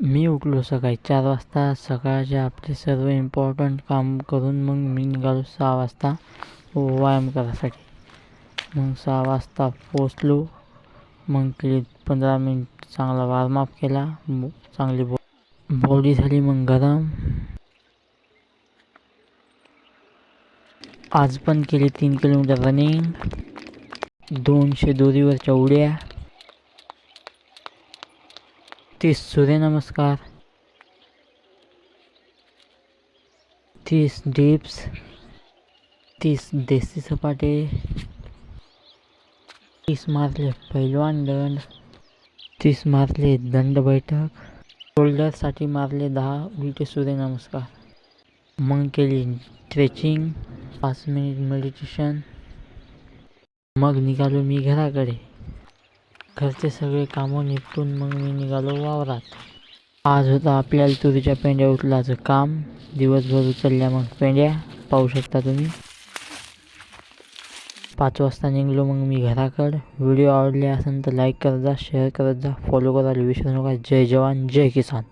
मी उठलो सकाळी 4 वाजता. सकाळचे आपले सर्व इम्पॉर्टंट काम करून मग मी निघालो 6 वाजता व्यायाम करायसाठी. मग 6 वाजता पोचलो. मग 15 मिनिट चांगला वॉर्मअप केला. चांगली बॉडी झाली मग गरम. आज पण केली 3 किलोमीटर रनिंग, 200 दोरीवरच्या उड्या, 30 सूर्यनमस्कार, 30 डिप्स, 30 देसी सपाटे, 30 मारले पैलवान दंड, 30 मारले दंड बैठक, शोल्डरसाठी मारले 10 उलटे सूर्यनमस्कार. मग केली स्ट्रेचिंग, 5 मिनिट मेडिटेशन. मग निघालो मी घराकडे. घरचे सगळे कामं निपटून मग मी निघालो वावरात. आज होतं आपल्याला तुरीच्या पेंड्या उचलायचं काम. दिवसभर उचलल्या मग पेंड्या पाहू शकता तुम्ही. 5 वाजता निघलो मग मी घराकडं. व्हिडिओ आवडले असेल तर लाईक करत जा, शेअर करत जा, फॉलो करायला विसरू नका. जय जवान जय किसान.